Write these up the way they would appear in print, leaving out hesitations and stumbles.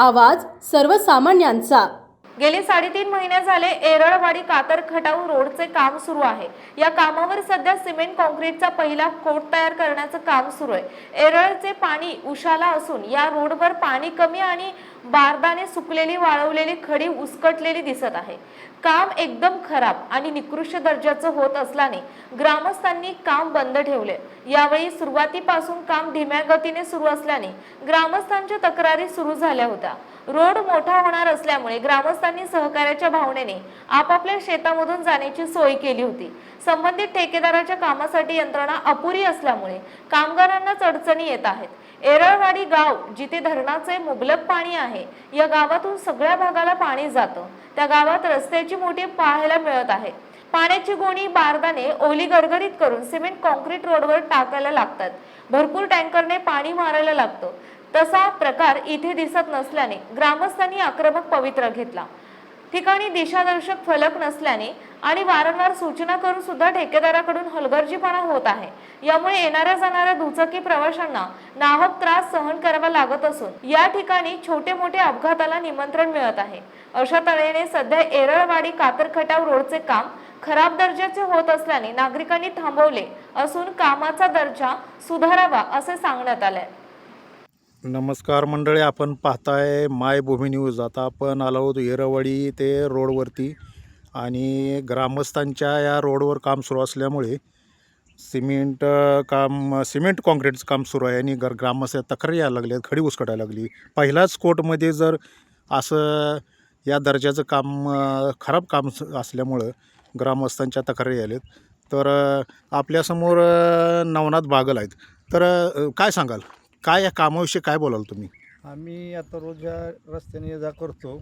आवाज सर्वसामान्यांचा। गेली 3.5 महिने झाले एरळवाडी कातर खटाव रोडचे काम सुरू आहे। या कामावर सध्या सिमेंट कॉन्क्रीटचा पहिला कोट तयार करण्याचं काम सुरू आहे। एरळचे पाणी उशाला असून या रोडवर पाणी कमी आणि बारदाने सुकलेली वाळवलेली खडी उसकटलेली दिसत आहे। काम एकदम खराब आणि निकृष्ट दर्जाचं होत असल्याने ग्रामस्थांनी काम बंद ठेवले। यावेळी सुरुवातीपासून काम धीम्या गतीने सुरू असल्याने ग्रामस्थांच्या तक्रारी सुरू झाल्या होत्या। रोड मोठा होणार असल्यामुळे ग्रामस्थांनी सहकार्याच्या भावनेने आपापल्या शेतामधून जाण्याची सोय केली होती। संबंधित ठेकेदाराच्या कामासाठी यंत्रणा अपुरी असल्यामुळे कामगारांनाच अडचणी येत आहेत। एरळवाडी गाव जिथे धरणाचे मुबलक पाणी आहे, या गावातून सगळ्या भागाला पाणी जातं। त्या गावात रस्त्याची मोठी पाहायला मिळत आहे। पाण्याची गोणी बारदाने ओली गरगरीत करून सिमेंट कॉन्क्रीट रोडवर टाकायला लागतात। भरपूर टँकरने पाणी मारायला लागतं। तसा प्रकार इथे दिसत नसल्याने ग्रामस्थांनी आक्रमक पवित्रा घेतला। ठिकाणी दिशादर्शक फलक नसल्याने आणि वारंवार सूचना करून सुद्धा ठेकेदाराकडून हलगर्जीपणा होत आहे। यामुळे येणाऱ्या जाणाऱ्या दुचाकी प्रवाशांना नाहक त्रास सहन करावा लागत असून या ठिकाणी छोटे मोठे अपघाताला निमंत्रण मिळत आहे। अशा तऱ्हेने सध्या एरळवाडी कातर खटाव रोडचे काम खराब दर्जाचे होत असल्याने नागरिकांनी थांबवले असून कामाचा दर्जा सुधारावा असे सांगण्यात आले। नमस्कार मंडळी, आपण पाहताय मायभूमी न्यूज। आता आपण आलो आहोत एरळवाडी ते रोडवरती आणि ग्रामस्थांच्या या रोडवर काम सुरू असल्यामुळे सिमेंट कॉन्क्रीटचं काम सुरू आहे आणि ग्रामस्थ तक्रारी यायला लागली, खडी उसकटायला लागली। पहिल्याच कोर्टमध्ये जर असं या दर्जाचं काम खराब काम असल्यामुळं ग्रामस्थांच्या तक्रारी आलेत। तर आपल्यासमोर नवनाथ बागल आहेत। तर काय सांगाल, काय या कामाविषयी काय बोलाल तुम्ही? आम्ही आता रोज या रस्त्याने ये जा करतो,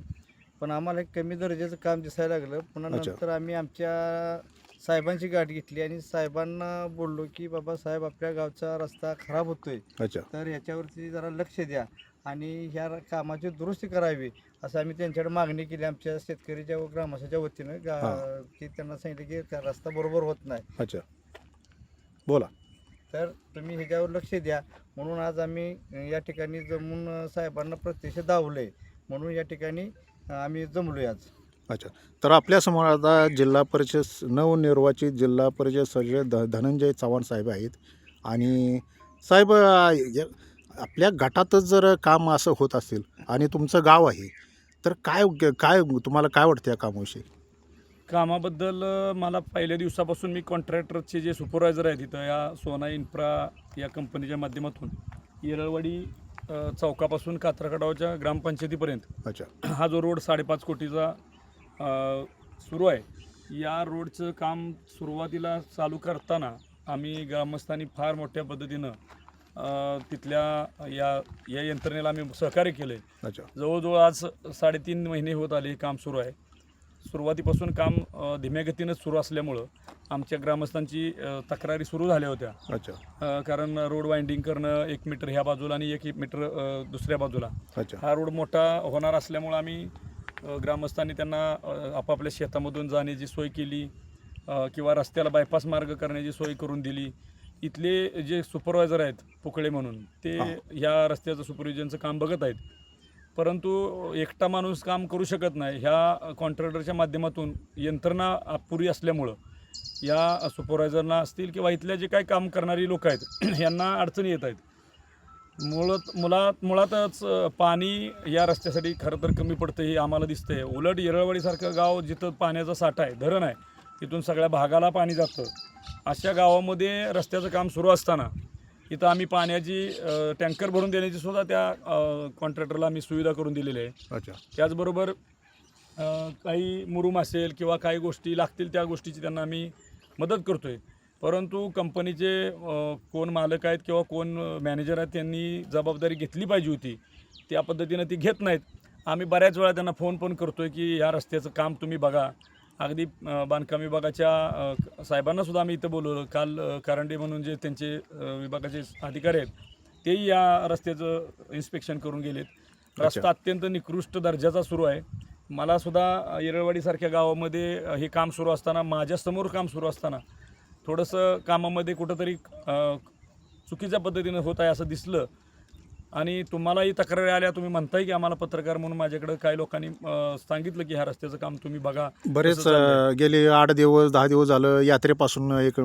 पण आम्हाला एक कमी दर्जाचं काम दिसायला लागलं। पुन्हा नंतर आम्ही आमच्या साहेबांची गाठ घेतली आणि साहेबांना बोललो की बाबा साहेब, आपल्या गावचा रस्ता खराब होतोय, तर याच्यावरती जरा लक्ष द्या आणि ह्या कामाची दुरुस्ती करावी असं आम्ही त्यांच्याकडे मागणी केली आमच्या शेतकरीच्या व ग्रामस्थांच्या वतीनं की त्यांना सांगितलं की रस्ता बरोबर होत नाही। बोला। तर तुम्ही ह्याच्यावर लक्ष द्या म्हणून आज आम्ही या ठिकाणी जमून साहेबांना प्रत्यक्ष दावले, म्हणून या ठिकाणी आम्ही जमलोय आज। तर आपल्यासमोर आता जिल्हा परिषद नवनिर्वाचित जिल्हा परिषद सदस्य धनंजय चव्हाण साहेब आहेत। आणि साहेब, आपल्या गटातच जर काम असं होत असेल आणि तुमचं गाव आहे, तर काय काय तुम्हाला काय वाटतं या कामाविषयी? कामाबद्दल मला पहिल्या दिवसापासून मी कॉन्ट्रॅक्टरचे जे सुपरवायझर आहेत तिथं या सोना इन्फ्रा या कंपनीच्या माध्यमातून एरळवाडी चौकापासून कात्रखटावच्या ग्रामपंचायतीपर्यंत हा जो रोड 5.5 कोटीचा सुरू आहे, या रोडचं काम सुरुवातीला चालू करताना आम्ही ग्रामस्थांनी फार मोठ्या पद्धतीनं तिथल्या या यंत्रणेला आम्ही सहकार्य केलं आहे। जवळजवळ आज 3.5 महिने होत आले हे काम सुरू आहे। सुरुवातीपासून काम धीम्या गतीनंच सुरू असल्यामुळं आमच्या ग्रामस्थांची तक्रारी सुरू झाल्या होत्या। कारण रोड वाइंडिंग करणं 1 मीटर ह्या बाजूला आणि 1 मीटर दुसऱ्या बाजूला, हा रोड मोठा होणार असल्यामुळं आम्ही ग्रामस्थांनी त्यांना आपापल्या शेतामधून जाण्याची सोय केली किंवा रस्त्याला बायपास मार्ग करण्याची सोय करून दिली। इथले जे सुपरवायझर आहेत पुकळे म्हणून, ते ह्या रस्त्याचं सुपरविजनचं काम बघत आहेत, परंतु एकटा माणूस काम करू शकत नाही। ह्या कॉन्ट्रॅक्टरच्या माध्यमातून यंत्रणा अपुरी असल्यामुळं या सुपरवायझरना असतील किंवा इथल्या जे काही काम करणारी लोक आहेत यांना अडचणी येत आहेत। मुळातच पाणी या रस्त्यासाठी खरं तर कमी पडतं हे आम्हाला दिसतंय। उलट एरळवाडीसारखं गाव जिथं पाण्याचा साठा आहे, धरण आहे, तिथून सगळ्या भागाला पाणी जातं, अशा गावामध्ये रस्त्याचं काम सुरू असताना इथं आम्ही पाण्याची टँकर भरून देण्याची सुद्धा त्या कॉन्ट्रॅक्टरला आम्ही सुविधा करून दिलेली आहे। त्याचबरोबर काही मुरुम असेल किंवा काही गोष्टी लागतील त्या गोष्टीची त्यांना आम्ही मदत करतो आहे। परंतु कंपनीचे कोण मालक आहेत किंवा कोण मॅनेजर आहेत त्यांनी जबाबदारी घेतली पाहिजे होती, त्या पद्धतीनं ती घेत नाहीत। आम्ही बऱ्याच वेळा त्यांना फोन पण करतो आहे की ह्या रस्त्याचं काम तुम्ही बघा। अगदी बांधकाम विभागाच्या साहेबांनासुद्धा आम्ही इथं बोलवलं काल। कारंडे म्हणून जे त्यांचे विभागाचे अधिकारी आहेत तेही या रस्त्याचं इन्स्पेक्शन करून गेलेत। रस्ता अत्यंत निकृष्ट दर्जाचा सुरू आहे। मलासुद्धा एरळवाडीसारख्या गावामध्ये हे काम सुरू असताना, माझ्यासमोर काम सुरू असताना थोडंसं कामामध्ये कुठंतरी चुकीच्या पद्धतीनं होत आहे असं दिसलं, आणि तुम्हालाही तक्रारी आल्या, तुम्ही म्हणताय की आम्हाला पत्रकार म्हणून माझ्याकडे काही लोकांनी सांगितलं की ह्या रस्त्याचं काम तुम्ही बघा. बरेच कसं चाललंय? गेले 8 दिवस 10 दिवस झालं यात्रेपासून एक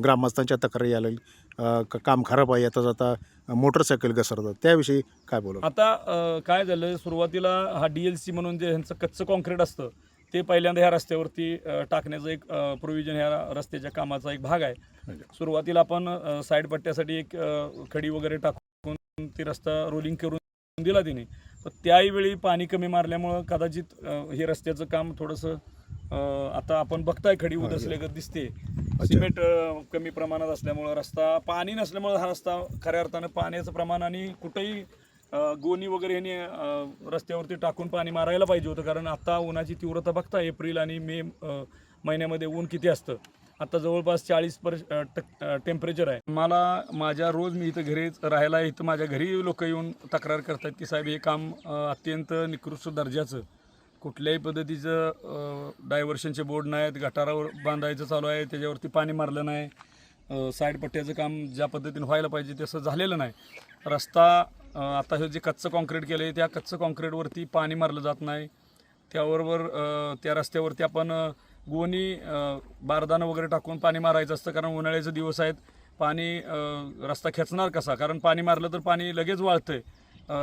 ग्रामस्थांच्या तक्रारी आल्या काम खराब आहे, येता जाता मोटरसायकल घसरतात, त्याविषयी काय बोलू? आता काय झालं, सुरुवातीला हा DLC म्हणून जे ह्यांचं कच्चं कॉन्क्रीट असतं ते पहिल्यांदा ह्या रस्त्यावरती टाकण्याचं एक प्रोव्हिजन ह्या रस्त्याच्या कामाचा एक भाग आहे. सुरुवातीला आपण साईड पट्ट्यासाठी एक खडी वगैरे टाकून ती रस्ता रोलिंग करून दिला तिने. पण त्याही पाणी कमी मारल्यामुळं कदाचित हे रस्त्याचं काम थोडंसं आता आपण बघताय खडी उदसल्यागत दिसते. सिमेंट कमी प्रमाणात असल्यामुळं, रस्ता पाणी नसल्यामुळं हा रस्ता खऱ्या अर्थानं पाण्याचं प्रमाण आणि कुठंही गोणी वगैरे ह्यांनी रस्त्यावरती टाकून पाणी मारायला पाहिजे होतं. कारण आता उन्हाची तीव्रता बघता एप्रिल आणि मे महिन्यामध्ये ऊन किती असतं. आता जवळपास 40 टेम्परेचर आहे. मला माझ्या रोज मी इथं घरी राहायला, इथं माझ्या घरी लोक येऊन तक्रार करतात की साहेब हे काम अत्यंत निकृष्ट दर्जाचं, कुठल्याही पद्धतीचं डायव्हर्शनचे बोर्ड नाहीत, गटारावर बांधायचं चालू आहे, त्याच्यावरती पाणी मारलं नाही, साईड पट्ट्याचं काम ज्या पद्धतीने व्हायला पाहिजे तसं झालेलं नाही. रस्ता आता हे जे कच्चं कॉन्क्रीट केलं आहे त्या कच्चं कॉन्क्रीटवरती पाणी मारलं जात नाही. त्याबरोबर त्या रस्त्यावरती आपण गोणी बारदानं वगैरे टाकून पाणी मारायचं असतं, कारण उन्हाळ्याचे दिवस आहेत. पाणी रस्ता खेचणार कसा, कारण पाणी मारलं तर पाणी लगेच वाळतंय,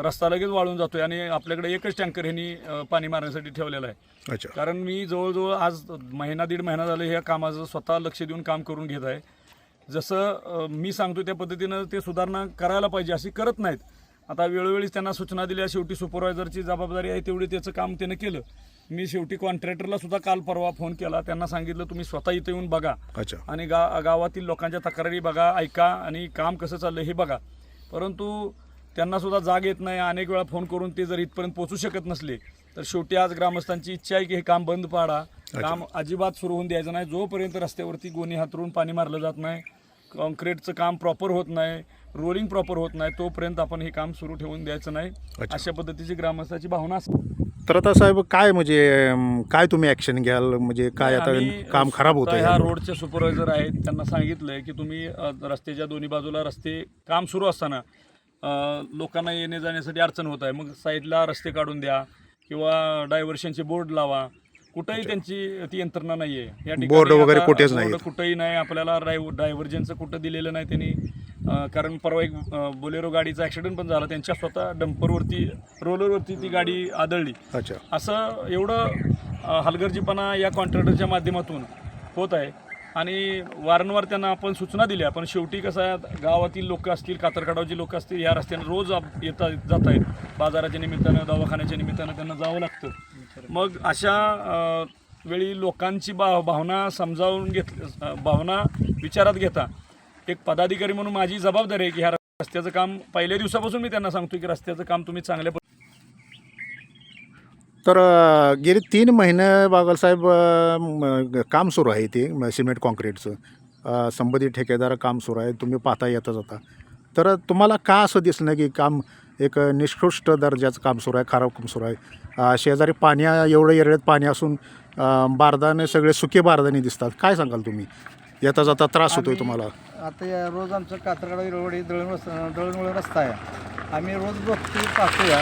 रस्ता लगेच वाळून जातोय आणि आपल्याकडे एकच टँकर ह्यांनी पाणी मारण्यासाठी ठेवलेला आहे. कारण मी जवळजवळ आज दीड महिना झालं ह्या कामाचं स्वतः लक्ष देऊन काम करून घेत आहे. जसं मी सांगतो त्या पद्धतीनं ते सुधारणा करायला पाहिजे, अशी करत नाहीत. आता वेळोवेळी त्यांना सूचना दिल्या, शेवटी सुपरवायझरची जबाबदारी आहे तेवढी त्याचं काम त्यानं केलं. मी शेवटी कॉन्ट्रॅक्टरला सुद्धा काल परवा फोन केला, त्यांना सांगितलं तुम्ही स्वतः इथं येऊन बघा आणि गावातील लोकांच्या तक्रारी बघा, ऐका आणि काम कसं चाललं हे बघा. परंतु त्यांना सुद्धा जाग येत नाही. अनेक वेळा फोन करून ते जर इथपर्यंत पोहोचू शकत नसले तर शेवटी आज ग्रामस्थांची इच्छा आहे की हे काम बंद पाडा, काम अजिबात सुरू होऊन द्यायचं नाही. जोपर्यंत रस्त्यावरती गोणी हातरून पाणी मारलं जात नाही, कॉन्क्रीटचं काम प्रॉपर होत नाही, रोलिंग प्रॉपर होत नाही, तोपर्यंत आपण हे काम सुरू ठेवून द्यायचं नाही, अशा पद्धतीची ग्रामस्थांची भावना असते. तर आता साहेब काय म्हणजे काय तुम्ही ॲक्शन घ्याल, म्हणजे काय आता काम खराब होतं? ह्या रोडचे सुपरवायझर आहेत, त्यांना सांगितलंय की तुम्ही रस्त्याच्या दोन्ही बाजूला रस्ते काम सुरू असताना लोकांना येणे जाण्यासाठी अडचण होत आहे, मग साईडला रस्ते काढून द्या किंवा डायव्हर्शनचे बोर्ड लावा. कुठंही त्यांची ती यंत्रणा नाही आहे या ठिकाणी. बोर्ड वगैरे कुठेच नाही, कुठंही नाही. आपल्याला डायव्हर्जनचं कुठं दिलेलं नाही त्यांनी. कारण परवा एक बोलेरो गाडीचा ॲक्सिडेंट पण झाला, त्यांच्या स्वतः डंपरवरती रोलरवरती ती गाडी आदळली. असं एवढं हलगर्जीपणा या कॉन्ट्रॅक्टरच्या माध्यमातून होत आहे आणि वारंवार त्यांना आपण सूचना दिल्या. पण शेवटी कसं आहे, गावातील लोक असतील, कातरखडावची लोक असतील, या रस्त्याने रोज जात आहेत, बाजाराच्या निमित्तानं, दवाखान्याच्या निमित्तानं त्यांना जावं लागतं. मग अशा वेळी लोकांची भावना समजावून भावना विचारात घेता एक पदाधिकारी म्हणून माझी जबाबदारी आहे की ह्या रस्त्याचं काम पहिल्या दिवसापासून मी त्यांना सांगतो की रस्त्याचं काम तुम्ही चांगल्या. तर गेली 3 महिने बागलसाहेब काम सुरू आहे ते सिमेंट कॉन्क्रीटचं, संबंधित ठेकेदार काम सुरू आहे, तुम्ही पाहता येता जाता. तर तुम्हाला का असं दिसलं नाही की काम एक निकृष्ट दर्जाचं काम सुरू आहे, खराब काम सुरू आहे? शेजारी पाणी एवढं एरळ्यात पाणी असून बारदाने सगळे सुके बारदाने दिसतात, काय सांगाल तुम्ही? येता जाता त्रास होतोय तुम्हाला? आता या रोज आमचं कातरखडा इरळवाडी दळणवळण रस्ता आहे, आम्ही रोज बघतो पाहतोया.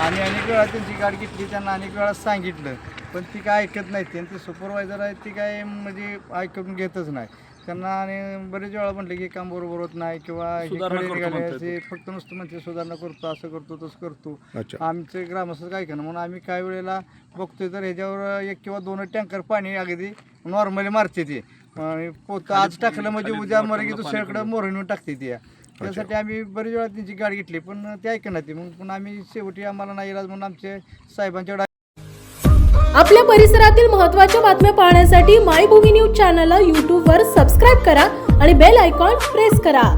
आम्ही अनेक वेळा त्यांची गाडी घेतली, त्यांना अनेक वेळा सांगितलं पण ती काय ऐकत नाही. त्यांचे सुपरवायझर आहेत ती काय म्हणजे ऐकून घेतच नाही. त्यांना आणि बरेच वेळा म्हटलं की काम बरोबर होत नाही किंवा निघाले फक्त नुसतं म्हणजे सुधारणा करतो, असं करतो तसं करतो. आमचे ग्रामस्थ काय करणार म्हणून आम्ही काही वेळेला बघतोय तर ह्याच्यावर 1 किंवा 2 टँकर पाणी अगदी नॉर्मली मारते ते. पोतं आज टाकलं म्हणजे उद्या मरे की दुसऱ्याकडं मोरणीवर टाकते ती. त्यासाठी आम्ही बरेच वेळा त्यांची गाडी घेतली पण ते ऐकणार ती. मग पण आम्ही शेवटी आम्हाला नाही इलाज म्हणून आमचे साहेबांच्या. आपल्या परिसरातील महत्त्वाच्या बातम्या पाहण्यासाठी मायभूमी न्यूज चॅनलला यूट्यूबवर सबस्क्राईब करा आणि बेल आयकॉन प्रेस करा.